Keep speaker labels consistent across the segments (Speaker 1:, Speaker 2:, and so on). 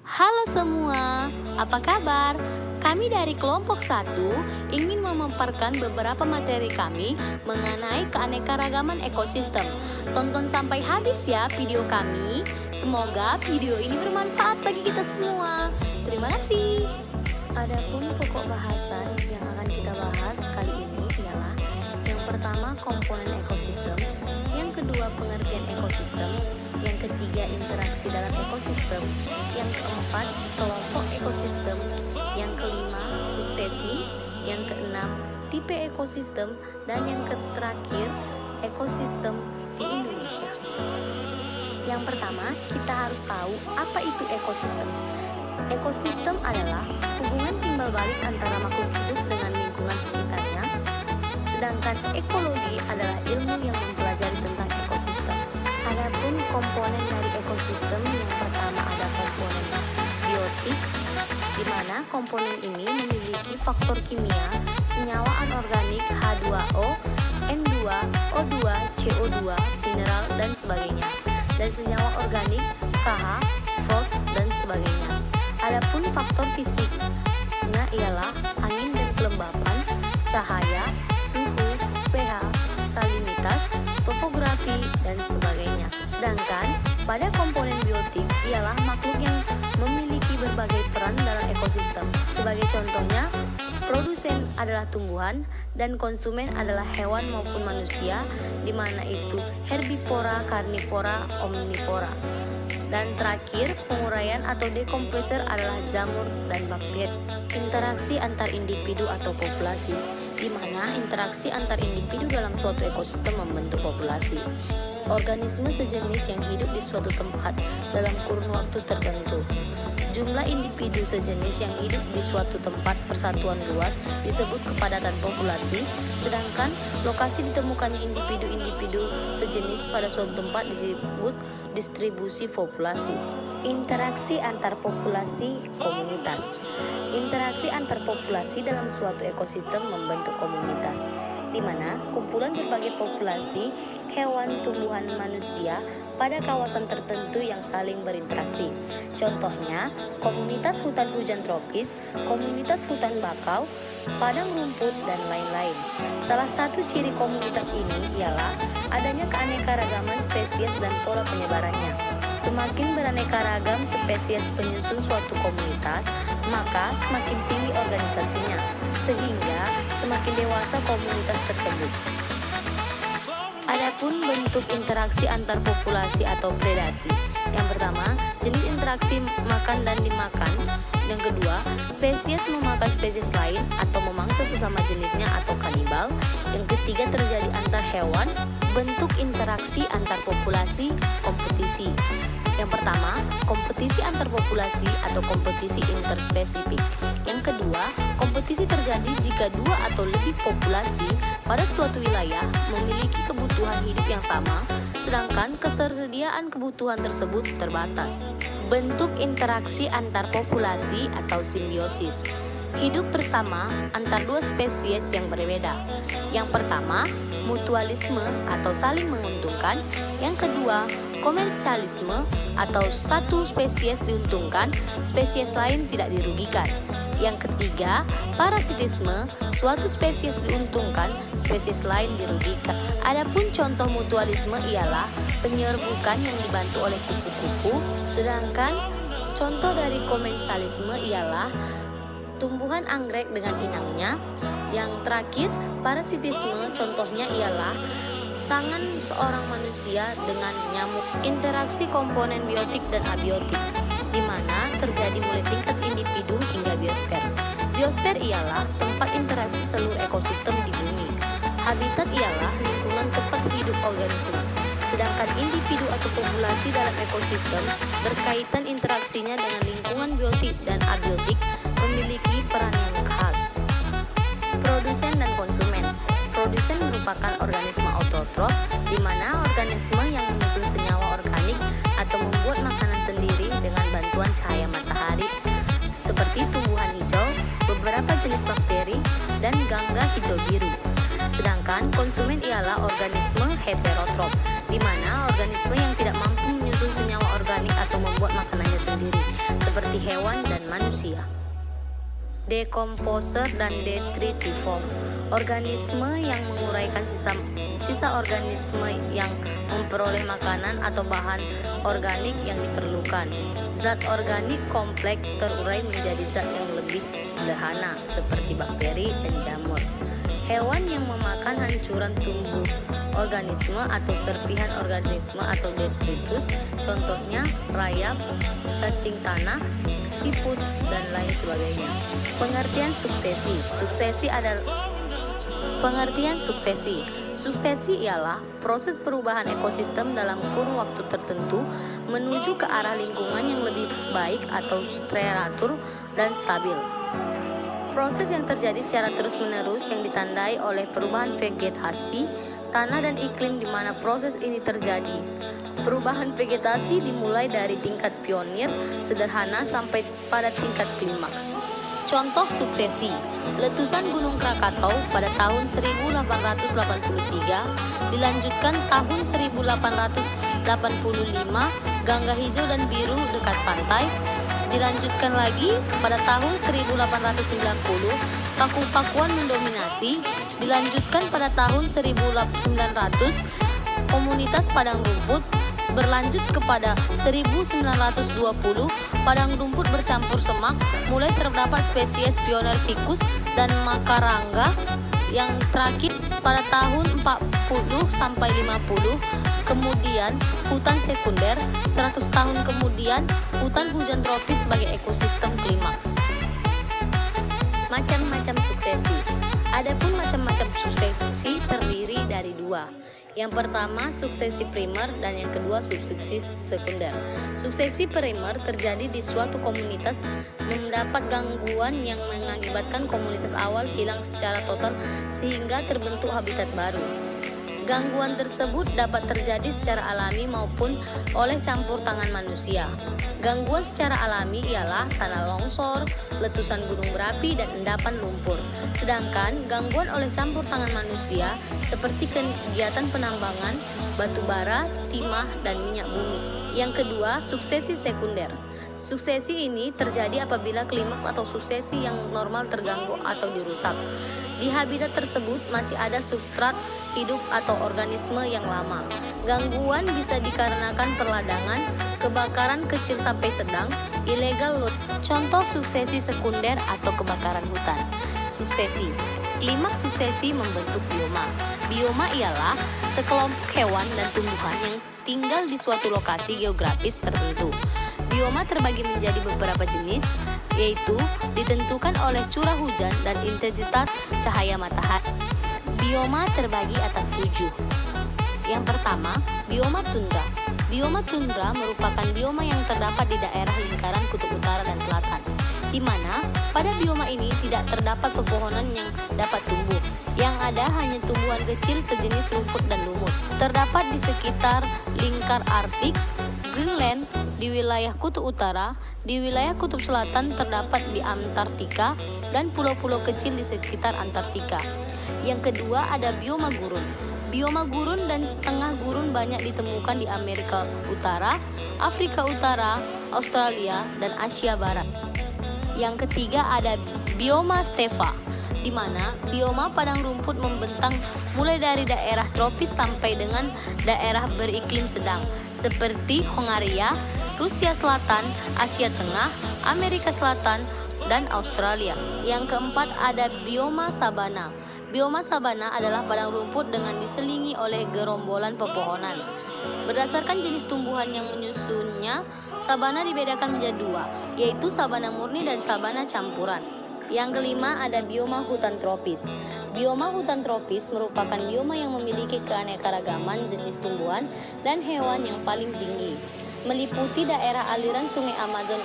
Speaker 1: Halo semua, apa kabar? Kami dari kelompok 1 ingin memaparkan beberapa materi kami mengenai keanekaragaman ekosistem. Tonton sampai habis ya video kami. Semoga video ini bermanfaat bagi kita semua. Terima kasih. Adapun pokok bahasan yang akan kita bahas kali ini ialah yang pertama komponen ekosistem, yang kedua pengertian ekosistem, yang ketiga interaksi dalam ekosistem, yang keempat kelompok ekosistem, yang kelima suksesi, yang keenam tipe ekosistem, dan yang terakhir ekosistem di Indonesia. Yang pertama, kita harus tahu apa itu ekosistem. Ekosistem adalah hubungan timbal balik antara makhluk hidup dengan lingkungan sekitarnya, sedangkan ekologi adalah ilmu yang mempelajari tentang ekosistem. Adapun komponen dari ekosistem, yang pertama ada komponen biotik, di mana komponen ini memiliki faktor kimia senyawa anorganik H2O, N2, O2, CO2, mineral, dan sebagainya, dan senyawa organik KH, fosfor, dan sebagainya. Adapun faktor fisiknya ialah angin dan kelembapan, cahaya, suhu, pH, salinitas, topografi, dan sebagainya. Sedangkan pada komponen biotik ialah makhluk yang memiliki berbagai peran dalam ekosistem. Sebagai contohnya, produsen adalah tumbuhan dan konsumen adalah hewan maupun manusia, di mana itu herbivora, karnivora, omnivora. Dan terakhir, penguraian atau dekomposer adalah jamur dan bakteri. Interaksi antar individu atau populasi, di mana interaksi antar individu dalam suatu ekosistem membentuk populasi. Organisme sejenis yang hidup di suatu tempat dalam kurun waktu tertentu. Jumlah individu sejenis yang hidup di suatu tempat persatuan luas disebut kepadatan populasi, sedangkan lokasi ditemukannya individu-individu sejenis pada suatu tempat disebut distribusi populasi. Interaksi antar populasi komunitas. Interaksi antar populasi dalam suatu ekosistem membentuk komunitas, di mana kumpulan berbagai populasi hewan, tumbuhan, manusia pada kawasan tertentu yang saling berinteraksi. Contohnya, komunitas hutan hujan tropis, komunitas hutan bakau, padang rumput, dan lain-lain. Salah satu ciri komunitas ini ialah adanya keanekaragaman spesies dan pola penyebarannya. Semakin beraneka ragam spesies penyusun suatu komunitas, maka semakin tinggi organisasinya, sehingga semakin dewasa komunitas tersebut. Adapun bentuk interaksi antar populasi atau predasi. Yang pertama, jenis interaksi makan dan dimakan. Yang kedua, spesies memakan spesies lain atau memangsa sesama jenisnya atau kanibal. Yang ketiga, terjadi antar hewan. Bentuk interaksi antar populasi, kompetisi. Yang pertama, kompetisi antar populasi atau kompetisi interspesifik. Yang kedua, kompetisi terjadi jika dua atau lebih populasi pada suatu wilayah memiliki kebutuhan hidup yang sama, sedangkan ketersediaan kebutuhan tersebut terbatas. Bentuk interaksi antar populasi atau simbiosis. Hidup bersama antar dua spesies yang berbeda. Yang pertama, mutualisme atau saling menguntungkan. Yang kedua, komersialisme atau satu spesies diuntungkan, spesies lain tidak dirugikan. Yang ketiga, parasitisme, suatu spesies diuntungkan, spesies lain dirugikan. Adapun contoh mutualisme ialah penyerbukan yang dibantu oleh kupu-kupu, sedangkan contoh dari komersialisme ialah tumbuhan anggrek dengan inangnya. Yang terakhir, parasitisme contohnya ialah tangan seorang manusia dengan nyamuk. Interaksi komponen biotik dan abiotik, di mana terjadi mulai tingkat individu hingga biosfer. Biosfer ialah tempat interaksi seluruh ekosistem di bumi. Habitat ialah lingkungan tempat hidup organisme. Sedangkan individu atau populasi dalam ekosistem berkaitan interaksinya dengan lingkungan biotik dan abiotik memiliki peran yang khas. Produsen dan konsumen. Produsen merupakan organisme autotrof, di mana organisme yang menyusun senyawa organik atau membuat makanan sendiri dengan bantuan cahaya matahari, seperti tumbuhan hijau, beberapa jenis bakteri, dan gangga hijau biru. Sedangkan konsumen ialah organisme heterotrof, di mana organisme yang tidak mampu menyusun senyawa organik atau membuat makanannya sendiri. seperti hewan dan manusia. Decomposer dan detritiform, organisme yang menguraikan sisa organisme yang memperoleh makanan atau bahan organik yang diperlukan. Zat organik kompleks terurai menjadi zat yang lebih sederhana seperti bakteri dan jamur. Hewan yang memakan hancuran tumbuh organisme atau serpihan organisme atau detritus, contohnya rayap, cacing tanah, siput, dan lain sebagainya. Pengertian suksesi. Suksesi ialah proses perubahan ekosistem dalam kurun waktu tertentu menuju ke arah lingkungan yang lebih baik atau teratur dan stabil. Proses yang terjadi secara terus-menerus yang ditandai oleh perubahan vegetasi, tanah dan iklim di mana proses ini terjadi. Perubahan vegetasi dimulai dari tingkat pionir sederhana sampai pada tingkat klimaks. Contoh suksesi: letusan Gunung Krakatau pada tahun 1883, dilanjutkan tahun 1885 gangga hijau dan biru dekat pantai, dilanjutkan lagi pada tahun 1890 paku-pakuan mendominasi, dilanjutkan pada tahun 1900 komunitas padang rumput, berlanjut kepada 1920 padang rumput bercampur semak, mulai terdapat spesies pioner ficus dan makarangga, yang terakhir pada tahun 40 sampai 50, kemudian hutan sekunder, 100 tahun kemudian hutan hujan tropis sebagai ekosistem klimaks. Macam-macam suksesi. Adapun macam-macam suksesi terdiri dari dua. Yang pertama, suksesi primer, dan yang kedua, suksesi sekunder. Suksesi primer terjadi di suatu komunitas mendapat gangguan yang mengakibatkan komunitas awal hilang secara total sehingga terbentuk habitat baru. Gangguan tersebut dapat terjadi secara alami maupun oleh campur tangan manusia. Gangguan secara alami ialah tanah longsor, letusan gunung berapi, dan endapan lumpur. Sedangkan gangguan oleh campur tangan manusia seperti kegiatan penambangan, batu bara, timah, dan minyak bumi. Yang kedua, suksesi sekunder. Suksesi ini terjadi apabila klimaks atau suksesi yang normal terganggu atau dirusak. Di habitat tersebut masih ada substrat hidup atau organisme yang lama. Gangguan bisa dikarenakan perladangan, kebakaran kecil sampai sedang, illegal loot. Contoh suksesi sekunder atau kebakaran hutan. Suksesi. Klimaks suksesi membentuk bioma. Bioma ialah sekelompok hewan dan tumbuhan yang tinggal di suatu lokasi geografis tertentu. Bioma terbagi menjadi beberapa jenis, yaitu ditentukan oleh curah hujan dan intensitas cahaya matahari. Bioma terbagi atas 7. Yang pertama, bioma tundra. Bioma tundra merupakan bioma yang terdapat di daerah lingkaran kutub utara dan selatan, di mana pada bioma ini tidak terdapat pepohonan yang dapat tumbuh. Yang ada hanya tumbuhan kecil sejenis rumput dan lumut. Terdapat di sekitar lingkar Arktik, Greenland, di wilayah kutub utara, di wilayah kutub selatan terdapat di Antartika, dan pulau-pulau kecil di sekitar Antartika. Yang kedua ada bioma gurun. Bioma gurun dan setengah gurun banyak ditemukan di Amerika Utara, Afrika Utara, Australia, dan Asia Barat. Yang ketiga ada bioma stepa, di mana bioma padang rumput membentang mulai dari daerah tropis sampai dengan daerah beriklim sedang, seperti Hongaria, Rusia Selatan, Asia Tengah, Amerika Selatan, dan Australia. Yang keempat ada bioma sabana. Bioma sabana adalah padang rumput dengan diselingi oleh gerombolan pepohonan. Berdasarkan jenis tumbuhan yang menyusunnya, sabana dibedakan menjadi dua, yaitu sabana murni dan sabana campuran. Yang kelima ada bioma hutan tropis. Bioma hutan tropis merupakan bioma yang memiliki keanekaragaman jenis tumbuhan dan hewan yang paling tinggi, meliputi daerah aliran sungai Amazon,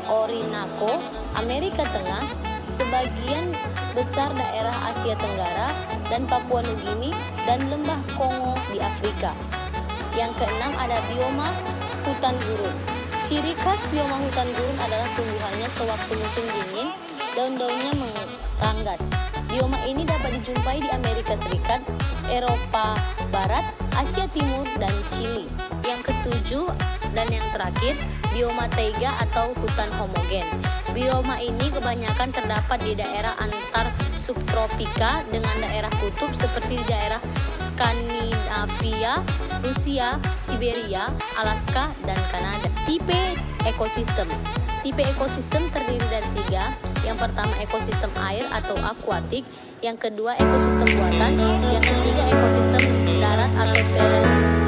Speaker 1: Orinoco, Amerika Tengah, sebagian besar daerah Asia Tenggara dan Papua Nugini, dan lembah Kongo di Afrika. Yang keenam ada bioma hutan gurun. Ciri khas bioma hutan gurun adalah tumbuhannya sewaktu musim dingin, daun-daunnya meranggas. Bioma ini dapat dijumpai di Amerika Serikat, Eropa Barat, Asia Timur, dan Chili. Yang ketujuh Dan yang terakhir, bioma taiga atau hutan homogen. Bioma ini kebanyakan terdapat di daerah antar subtropika dengan daerah kutub seperti di daerah Skandinavia, Rusia, Siberia, Alaska, dan Kanada. Tipe ekosistem. Tipe ekosistem terdiri dari 3. Yang pertama ekosistem air atau akuatik, yang kedua ekosistem buatan, yang ketiga ekosistem darat atau